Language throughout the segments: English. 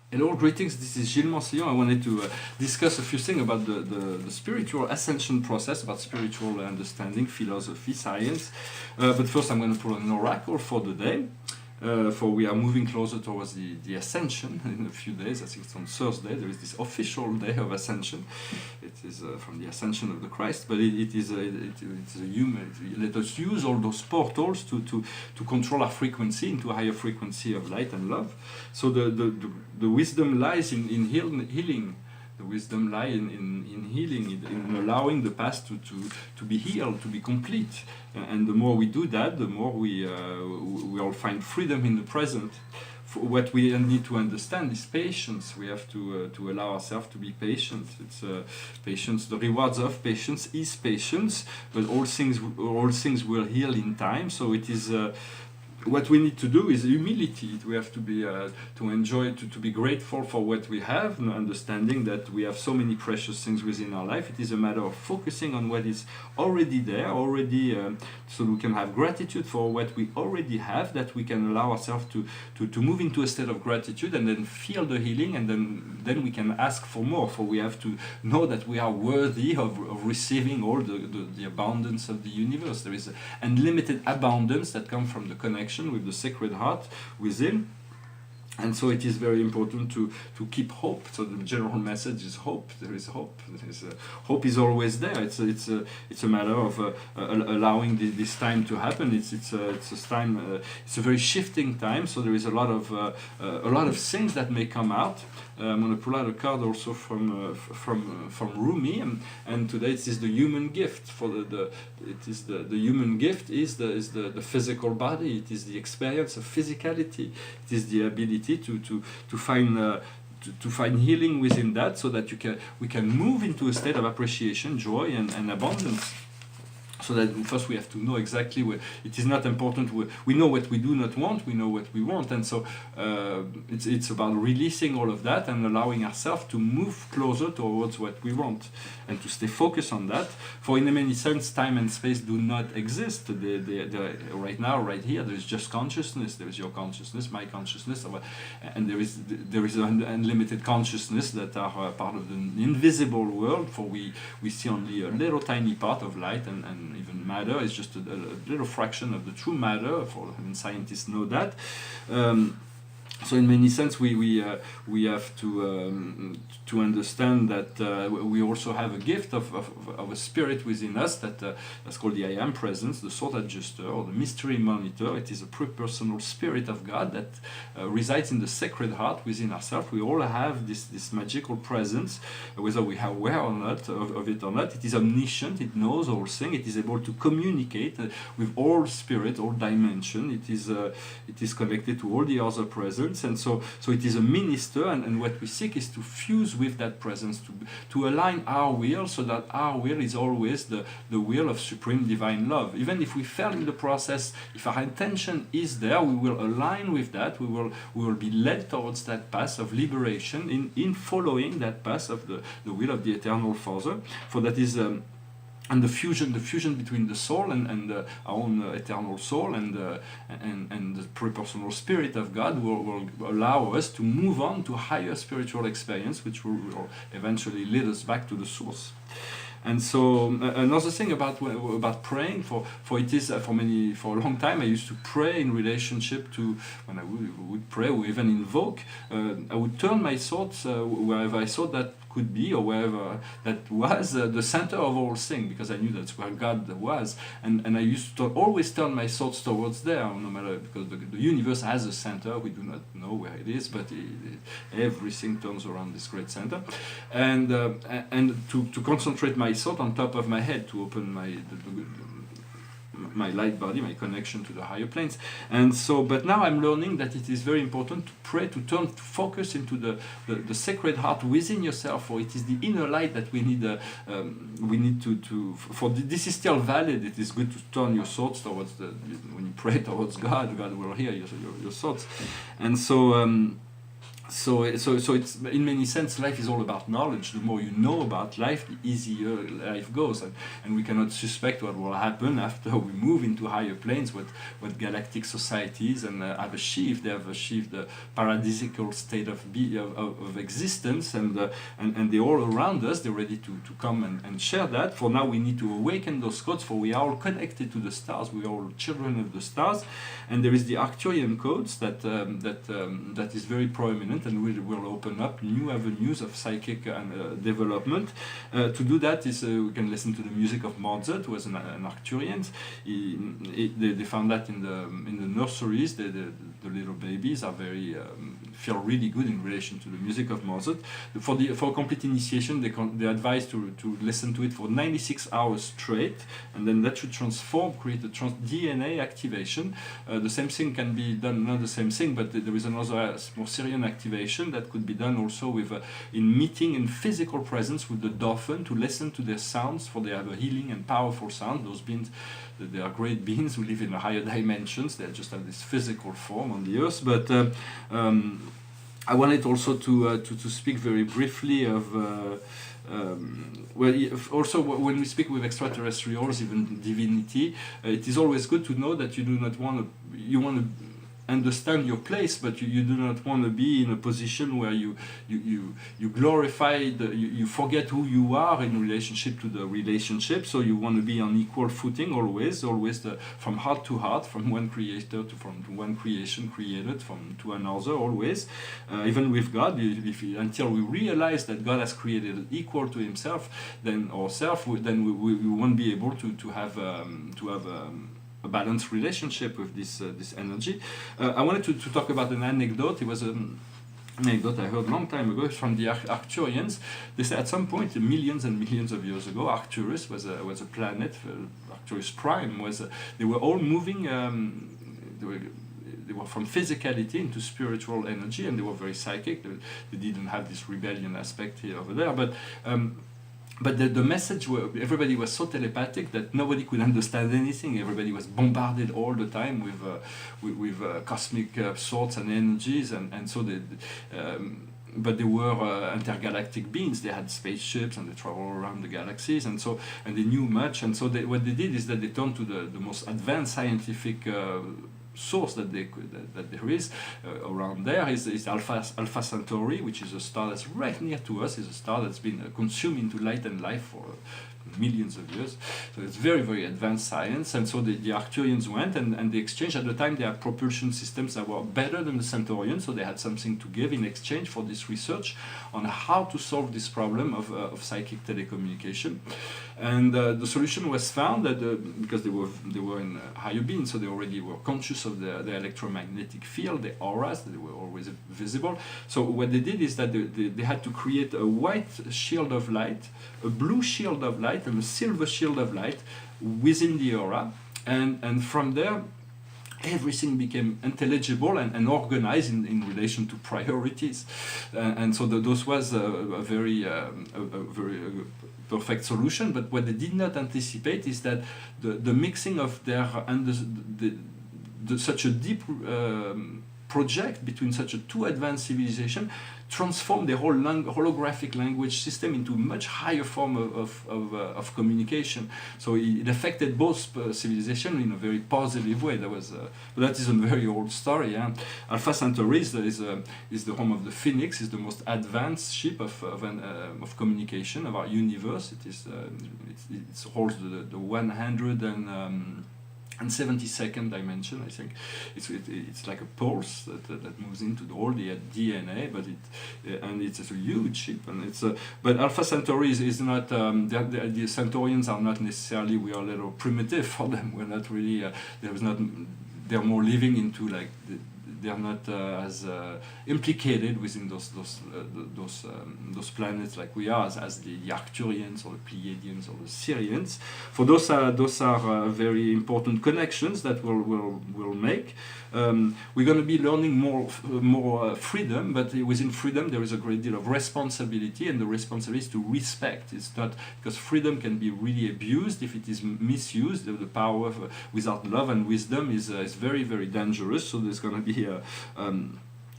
Hello, greetings. This is Gilles Mansillon. I wanted to discuss a few things about the spiritual ascension process, about spiritual understanding, philosophy, science. But first, I'm going to put an oracle for the day. For we are moving closer towards the ascension in a few days. I think it's on Thursday. There is this official day of ascension. It is from the ascension of the Christ, but it's a human. Let us use all those portals to control our frequency into a higher frequency of light and love. So the wisdom lies in healing. The wisdom lies in healing, in allowing the past to be healed, to be complete. And the more we do that, the more we all find freedom in the present. What we need to understand is patience. We have to allow ourselves to be patient. It's patience. The rewards of patience is patience, but all things will heal in time. So it is. What we need to do is humility. We have to be to enjoy, to be grateful for what we have, and understanding that we have so many precious things within our life. It is a matter of focusing on what is already there, so we can have gratitude for what we already have, that we can allow ourselves to move into a state of gratitude and then feel the healing, and then we can ask for more. For we have to know that we are worthy of receiving all the abundance of the universe. There is unlimited abundance that comes from the connection with the Sacred Heart within. And so it is very important to keep hope. So the general message is hope. There is hope. Hope is always there. It's a matter of allowing this time to happen. It's a time. It's a very shifting time. So there is a lot of things that may come out. I'm going to pull out a card also from Rumi, and today it is the human gift. The human gift is the physical body. It is the experience of physicality. It is the ability to find healing within that, so that we can move into a state of appreciation, joy, and abundance. So that first we have to know exactly where. It is not important. We know what we do not want. We know what we want, and so it's about releasing all of that and allowing ourselves to move closer towards what we want, and to stay focused on that. For in many sense, time and space do not exist. Right now, right here, there is just consciousness. There is your consciousness, my consciousness, and there is an unlimited consciousness that are part of the invisible world. For we see only a little tiny part of light and even matter is just a little fraction of the true matter. And scientists know that. So in many sense, we have to understand that we also have a gift of a spirit within us that's called the I Am Presence, the Thought Adjuster, or the Mystery Monitor. It is a pre-personal spirit of God that resides in the Sacred Heart within ourselves. We all have this magical presence, whether we are aware or not of it or not. It is omniscient. It knows all things. It is able to communicate with all spirit, all dimension. It is connected to all the other presence. And so it is a minister, and what we seek is to fuse with that presence, to align our will, so that our will is always the will of supreme divine love. Even if we fail in the process, if our intention is there, we will align with that. We will be led towards that path of liberation in following that path of the will of the Eternal Father. For that is and the fusion between the soul and our own eternal soul and the pre-personal spirit of God will allow us to move on to a higher spiritual experience, which will eventually lead us back to the source. And so another thing about praying, for it is for a long time I used to pray in relationship to, when I would pray or even invoke, I would turn my thoughts wherever I thought that could be, or wherever that was the center of all things, because I knew that's where God was, and I used to always turn my thoughts towards there, no matter, because the universe has a center. We do not know where it is, but everything turns around this great center, and to concentrate my thought on top of my head, to open my light body, my connection to the higher planes. And so, but now I'm learning that it is very important to pray, to focus into the Sacred Heart within yourself, for it is the inner light that we need for this is still valid. It is good to turn your thoughts towards when you pray towards God will hear your thoughts. And so so it's in many sense life is all about knowledge. The more you know about life, the easier life goes, and we cannot suspect what will happen after we move into higher planes, what galactic societies have achieved. They have achieved the paradisical state of existence, and they're all around us. They're ready to come and share that. For now, we need to awaken those codes, for we are all connected to the stars. We are all children of the stars, and there is the Arcturian codes that is very prominent, and will open up new avenues of psychic development. To do that is we can listen to the music of Mozart, who was an Arcturian. They found that in the nurseries, the little babies are feel really good in relation to the music of Mozart. For complete initiation, they advise to listen to it for 96 hours straight, and then that should create a DNA activation. The same thing can be done, not the same thing, but there is another more Syrian activation that could be done also with in meeting in physical presence with the dolphin, to listen to their sounds, for they have a healing and powerful sound. Those beings, they are great beings who live in higher dimensions. They just have this physical form on the earth. But I wanted also to speak very briefly of also when we speak with extraterrestrials, even divinity, it is always good to know that you want to understand your place, but you do not want to be in a position where you glorify you forget who you are in relationship to the relationship. So you want to be on equal footing always from heart to heart, from one creator from one creation created to another, always. Even with God, until we realize that God has created equal to Himself, then ourselves, then we won't be able to have a balanced relationship with this energy. I wanted to talk about an anecdote. It was an anecdote I heard a long time ago from the Arcturians. They said at some point, millions and millions of years ago, Arcturus was a planet. Arcturus Prime they were all moving. They were from physicality into spiritual energy, and they were very psychic. They didn't have this rebellion aspect here over there, but the message everybody was so telepathic that nobody could understand anything. Everybody was bombarded all the time with cosmic thoughts and energies, and so but they were intergalactic beings. They had spaceships and they traveled around the galaxies, and they knew much. And so what they did is that they turned to the most advanced scientific source that there is around there is Alpha Centauri, which is a star that's right near to us. Is a star that's been consumed into light and life for millions of years. So it's very, very advanced science. And so the Arcturians went and they exchanged. At the time, they had propulsion systems that were better than the Centaurians, so they had something to give in exchange for this research on how to solve this problem of psychic telecommunication. And the solution was found that because they were in higher beings, so they already were conscious of the electromagnetic field, the auras, they were always visible. So what they did is that they had to create a white shield of light, a blue shield of light, and a silver shield of light within the aura, and from there everything became intelligible and organized in relation to priorities, and so those was a very perfect solution. But what they did not anticipate is that the mixing of their such a deep project between such a two advanced civilization transformed the whole holographic language system into a much higher form of communication. So it affected both civilizations in a very positive way. But that is a very old story. Yeah? Alpha Centauri is the home of the Phoenix. Is the most advanced ship of communication of our universe. It holds the 172nd dimension, I think. It's like a pulse that moves into all the DNA, but it's a huge ship, and but Alpha Centauri is not. The Centaurians are not necessarily. We are a little primitive for them. We're not really. They're more living into like. They are not as implicated within those planets like we are, as the Arcturians or the Pleiadians or the Sirians. For those are very important connections that we'll make. We're going to be learning more freedom, but within freedom there is a great deal of responsibility, and the responsibility is to respect. It's not because freedom can be really abused if it is misused. The power without love and wisdom is very, very dangerous. So there's going to be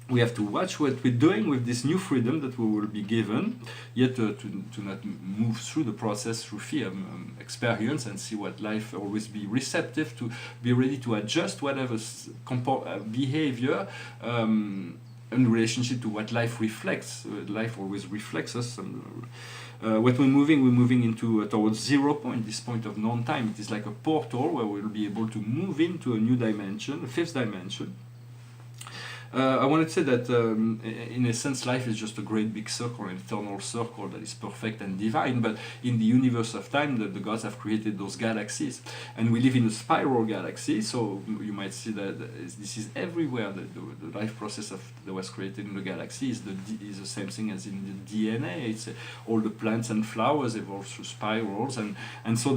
we have to watch what we're doing with this new freedom that we will be given, yet to not move through the process through fear, experience and see what life, always be receptive, to be ready to adjust whatever behavior in relationship to what life reflects. Life always reflects us. What we're moving into towards 0 point, this point of non-time. It is like a portal where we'll be able to move into a new dimension, a fifth dimension. I wanted to say that in a sense life is just a great big circle, an eternal circle that is perfect and divine, but in the universe of time the gods have created those galaxies, and we live in a spiral galaxy, so you might see that this is everywhere. The life process that was created in the galaxy is the same thing as in the DNA. It's all the plants and flowers evolve through spirals, and so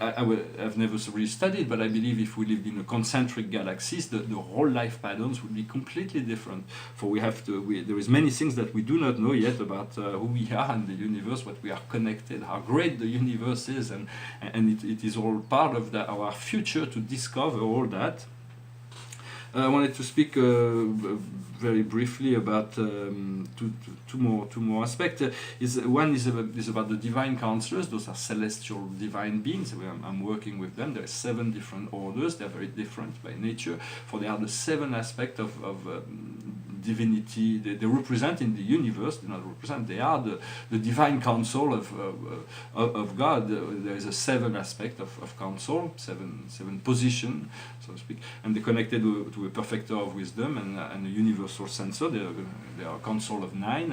I've never really studied, but I believe if we lived in a concentric galaxies, the whole life patterns would be completely different. For there is many things that we do not know yet about who we are in the universe, what we are connected, how great the universe is, and it is all part of our future to discover all that. I wanted to speak very briefly about two more aspects. One is about the divine counselors. Those are celestial divine beings. I'm working with them. There are 7 different orders. They're very different by nature, for they are the 7 aspects of divinity. They represent in the universe. They not represent. They are the divine counsel of God. There is a 7 aspect of counsel, seven position, so to speak, and they're connected to a perfecter of wisdom and a universal sensor. They are a council of 9,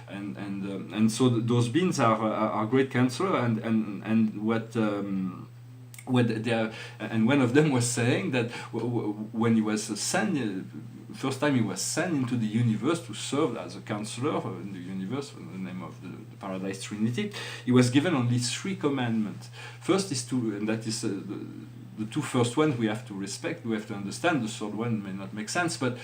and so those beings are great counselor, and what they are, and one of them was saying that when he was sent, first time he was sent into the universe to serve as a counselor in the universe in the name of the Paradise Trinity, he was given only 3 commandments. First is and that is the 2 first ones we have to respect, we have to understand. The third one may not make sense, but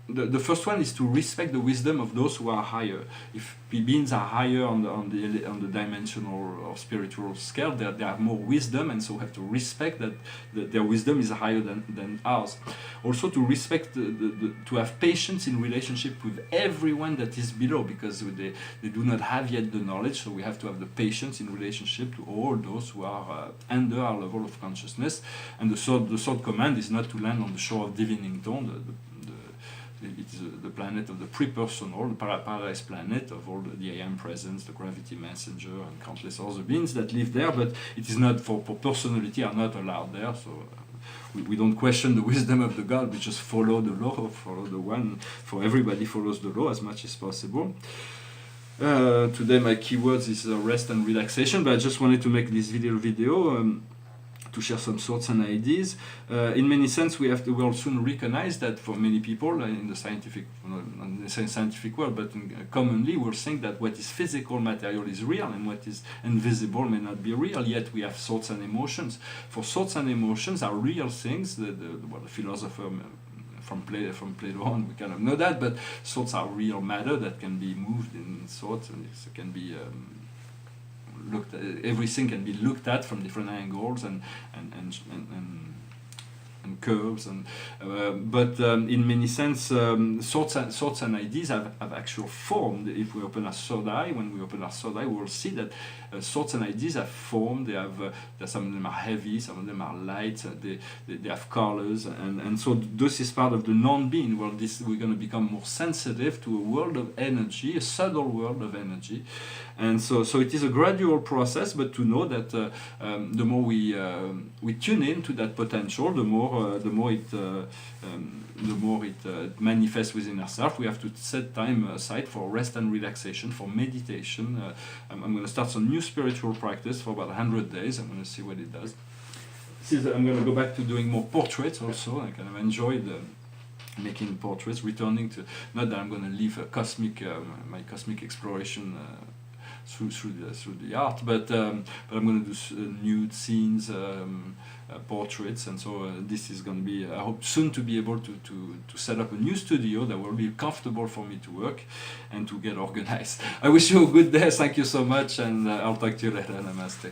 the first one is to respect the wisdom of those who are higher. If beings are higher on the dimensional or spiritual scale, they have more wisdom, and so we have to respect that their wisdom is higher than ours. Also to respect, to have patience in relationship with everyone that is below, because they do not have yet the knowledge, so we have to have the patience in relationship to all those who are under our level of consciousness. And the third command is not to land on the shore of Divinington, it is the planet of the pre-personal, the paradise planet of all the I Am Presence, the Gravity Messenger, and countless other beings that live there, but it is not for personality are not allowed there. So we don't question the wisdom of the God, we just follow the law, follow the one. For everybody follows the law as much as possible. Today my keywords is rest and relaxation, but I just wanted to make this video to share some thoughts and ideas. In many sense, we will soon recognize that for many people in the scientific, not necessarily scientific world, but commonly we'll think that what is physical material is real and what is invisible may not be real, yet we have thoughts and emotions. For thoughts and emotions are real things. The philosopher from Plato on, we kind of know that, but thoughts are real matter that can be moved in thoughts, and it can be looked at, everything can be looked at from different angles and curves, but in many sense thoughts and ideas have actual formed. If we open our third eye, when we open our third eye, we will see that thoughts and ideas have formed. They have some of them are heavy, some of them are light, they have colors, and so this is part of the non-being. Well, we're going to become more sensitive to a world of energy, a subtle world of energy, and so it is a gradual process, but to know that the more we tune into that potential, the more it manifests within ourselves. We have to set time aside for rest and relaxation, for meditation. I'm going to start some new spiritual practice for about 100 days. I'm going to see what it does. I'm going to go back to doing more portraits also. I kind of enjoyed making portraits, returning to, not that I'm going to leave my cosmic exploration through the art, but I'm going to do nude scenes, portraits, and so this is going to be, I hope soon to be able to set up a new studio that will be comfortable for me to work and to get organized. I wish you a good day. Thank you so much, and I'll talk to you later. Namaste.